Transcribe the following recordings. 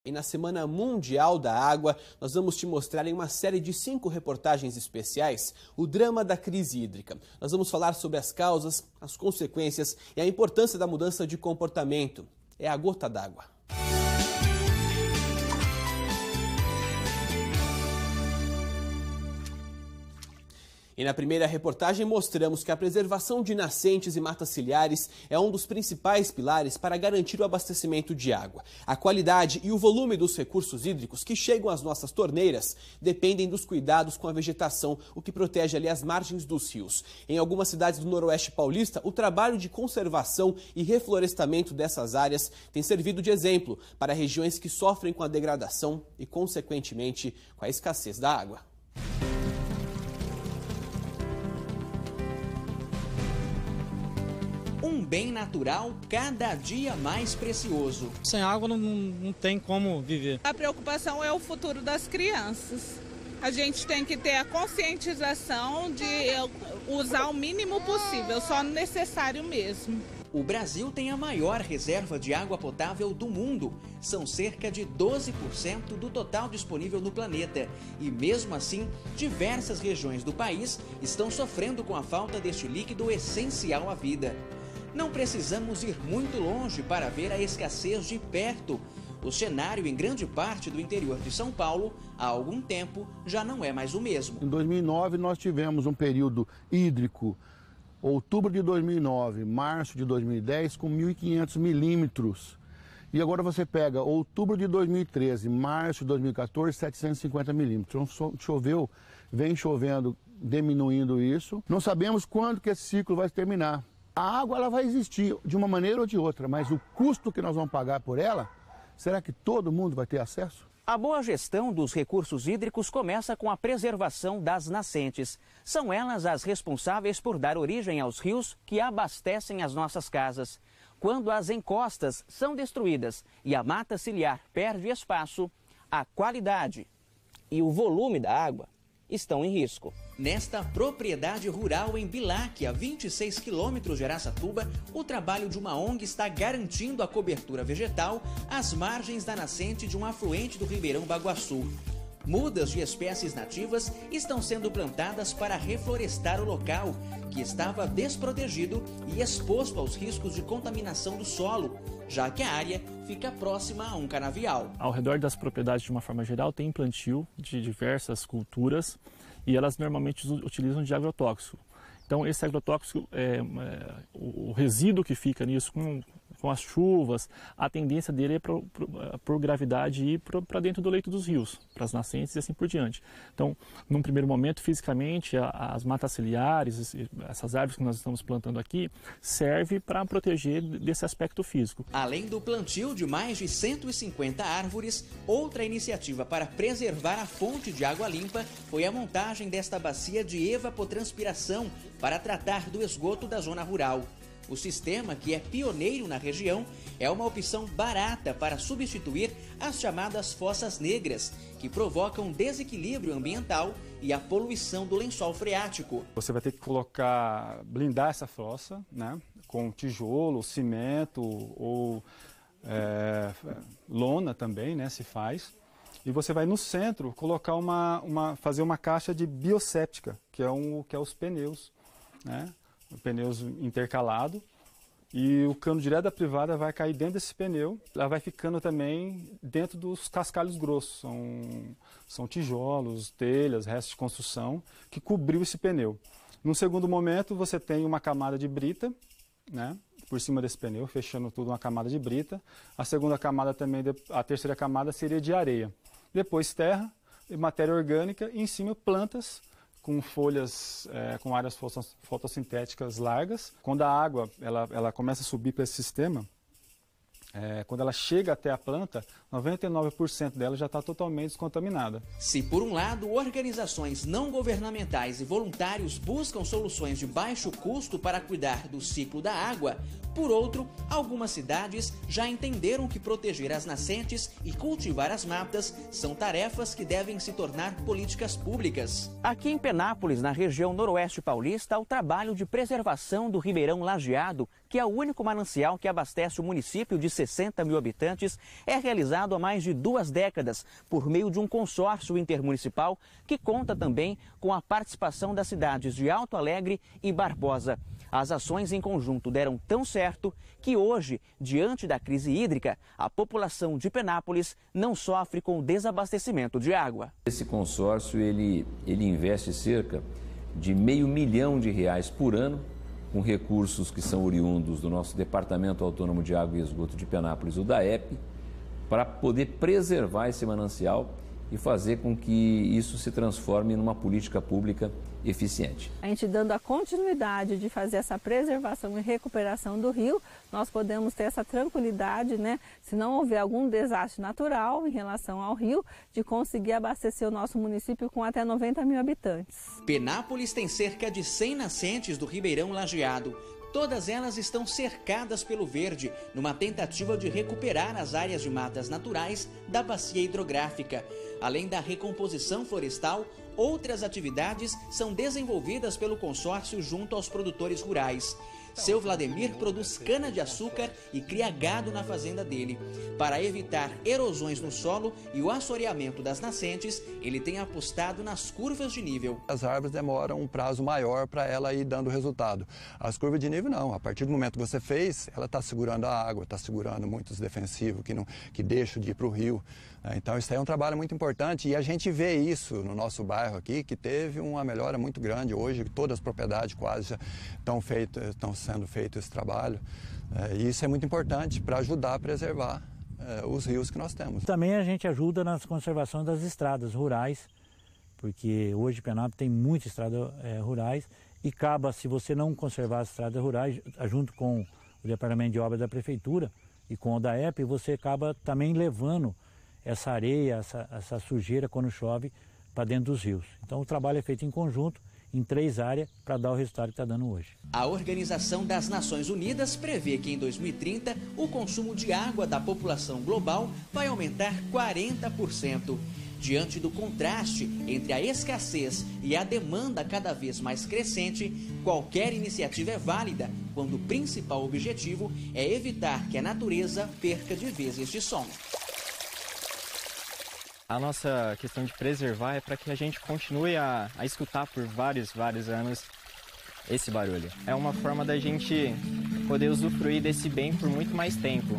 E na Semana Mundial da Água, nós vamos te mostrar em uma série de 5 reportagens especiais o drama da crise hídrica. Nós vamos falar sobre as causas, as consequências e a importância da mudança de comportamento. É a gota d'água. E na primeira reportagem mostramos que a preservação de nascentes e matas ciliares é um dos principais pilares para garantir o abastecimento de água. A qualidade e o volume dos recursos hídricos que chegam às nossas torneiras dependem dos cuidados com a vegetação, o que protege ali as margens dos rios. Em algumas cidades do Noroeste Paulista, o trabalho de conservação e reflorestamento dessas áreas tem servido de exemplo para regiões que sofrem com a degradação e, consequentemente, com a escassez da água. Um bem natural cada dia mais precioso. Sem água não tem como viver. A preocupação é o futuro das crianças. A gente tem que ter a conscientização de usar o mínimo possível, só no necessário mesmo. O Brasil tem a maior reserva de água potável do mundo. São cerca de 12% do total disponível no planeta. E mesmo assim, diversas regiões do país estão sofrendo com a falta deste líquido essencial à vida. Não precisamos ir muito longe para ver a escassez de perto. O cenário em grande parte do interior de São Paulo, há algum tempo, já não é mais o mesmo. Em 2009 nós tivemos um período hídrico, outubro de 2009, março de 2010, com 1.500 milímetros. E agora você pega outubro de 2013, março de 2014, 750 milímetros. Então choveu, vem chovendo, diminuindo isso. Não sabemos quando que esse ciclo vai terminar. A água ela vai existir de uma maneira ou de outra, mas o custo que nós vamos pagar por ela, será que todo mundo vai ter acesso? A boa gestão dos recursos hídricos começa com a preservação das nascentes. São elas as responsáveis por dar origem aos rios que abastecem as nossas casas. Quando as encostas são destruídas e a mata ciliar perde espaço, a qualidade e o volume da água estão em risco. Nesta propriedade rural em Bilac, a 26 quilômetros de Araçatuba, o trabalho de uma ONG está garantindo a cobertura vegetal às margens da nascente de um afluente do Ribeirão Baguaçu. Mudas de espécies nativas estão sendo plantadas para reflorestar o local, que estava desprotegido e exposto aos riscos de contaminação do solo, já que a área fica próxima a um canavial. Ao redor das propriedades, de uma forma geral, tem plantio de diversas culturas e elas normalmente utilizam de agrotóxico. Então, esse agrotóxico, o resíduo que fica nisso com as chuvas, a tendência dele é por gravidade ir para dentro do leito dos rios, para as nascentes e assim por diante. Então, num primeiro momento, fisicamente, as matas ciliares, essas árvores que nós estamos plantando aqui, serve para proteger desse aspecto físico. Além do plantio de mais de 150 árvores, outra iniciativa para preservar a fonte de água limpa foi a montagem desta bacia de evapotranspiração para tratar do esgoto da zona rural. O sistema, que é pioneiro na região, é uma opção barata para substituir as chamadas fossas negras, que provocam desequilíbrio ambiental e a poluição do lençol freático. Você vai ter que blindar essa fossa, né, com tijolo, cimento ou lona também, né, se faz. E você vai no centro colocar fazer uma caixa de bioséptica, que é os pneus, né? Pneus intercalado, e o cano direto da privada vai cair dentro desse pneu. Ela vai ficando também dentro dos cascalhos grossos, são tijolos, telhas, restos de construção que cobriu esse pneu. No segundo momento você tem uma camada de brita, né, por cima desse pneu, fechando tudo uma camada de brita. A segunda camada também, a terceira camada seria de areia. Depois terra, matéria orgânica e em cima plantas com folhas, com áreas fotossintéticas largas. Quando a água ela começa a subir para esse sistema, quando ela chega até a planta, 99% dela já está totalmente descontaminada. Se por um lado organizações não governamentais e voluntários buscam soluções de baixo custo para cuidar do ciclo da água, Por outro, algumas cidades já entenderam que proteger as nascentes e cultivar as matas são tarefas que devem se tornar políticas públicas. Aqui em Penápolis, na região noroeste paulista, o trabalho de preservação do Ribeirão Lajeado, que é o único manancial que abastece o município de 60 mil habitantes, é realizado há mais de 2 décadas por meio de um consórcio intermunicipal que conta também com a participação das cidades de Alto Alegre e Barbosa. As ações em conjunto deram tão certo que hoje, diante da crise hídrica, a população de Penápolis não sofre com o desabastecimento de água. Esse consórcio ele investe cerca de R$500 milhão por ano, com recursos que são oriundos do nosso Departamento Autônomo de Água e Esgoto de Penápolis, o DAEP, para poder preservar esse manancial e fazer com que isso se transforme numa política pública eficiente. A gente dando a continuidade de fazer essa preservação e recuperação do rio, nós podemos ter essa tranquilidade, né? Se não houver algum desastre natural em relação ao rio, de conseguir abastecer o nosso município com até 90 mil habitantes. Penápolis tem cerca de 100 nascentes do Ribeirão Lajeado. Todas elas estão cercadas pelo verde, numa tentativa de recuperar as áreas de matas naturais da bacia hidrográfica. Além da recomposição florestal, outras atividades são desenvolvidas pelo consórcio junto aos produtores rurais. Seu Vladimir produz cana-de-açúcar e cria gado na fazenda dele. Para evitar erosões no solo e o assoreamento das nascentes, ele tem apostado nas curvas de nível. As árvores demoram um prazo maior para ela ir dando resultado. As curvas de nível não, a partir do momento que você fez, ela está segurando a água, está segurando muitos defensivos que deixam de ir para o rio. Então isso aí é um trabalho muito importante e a gente vê isso no nosso bairro aqui, que teve uma melhora muito grande. Hoje todas as propriedades quase já estão sendo feito esse trabalho. E isso é muito importante para ajudar a preservar os rios que nós temos. Também a gente ajuda na conservação das estradas rurais, porque hoje Penápolis tem muitas estradas rurais e acaba, se você não conservar as estradas rurais, junto com o Departamento de Obras da Prefeitura e com o DAEP, você acaba também levando essa areia, essa sujeira quando chove para dentro dos rios. Então o trabalho é feito em conjunto, em 3 áreas, para dar o resultado que está dando hoje. A Organização das Nações Unidas prevê que em 2030 o consumo de água da população global vai aumentar 40%. Diante do contraste entre a escassez e a demanda cada vez mais crescente, qualquer iniciativa é válida quando o principal objetivo é evitar que a natureza perca de vez este som. A nossa questão de preservar é para que a gente continue a escutar por vários anos esse barulho. É uma forma da gente poder usufruir desse bem por muito mais tempo.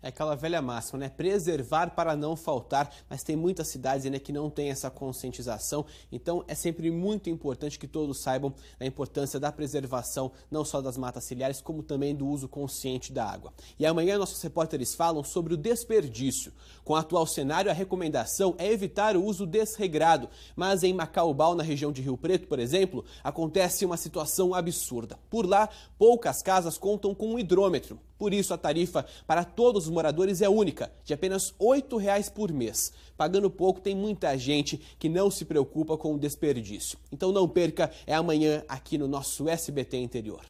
É aquela velha máxima, né? Preservar para não faltar, mas tem muitas cidades ainda que não têm essa conscientização, então é sempre muito importante que todos saibam a importância da preservação, não só das matas ciliares, como também do uso consciente da água. E amanhã nossos repórteres falam sobre o desperdício. Com o atual cenário, a recomendação é evitar o uso desregrado, mas em Macaubal, na região de Rio Preto, por exemplo, acontece uma situação absurda. Por lá, poucas casas contam com um hidrômetro. Por isso, a tarifa para todos os moradores é única, de apenas R$ 8,00 por mês. Pagando pouco, tem muita gente que não se preocupa com o desperdício. Então não perca, é amanhã aqui no nosso SBT Interior.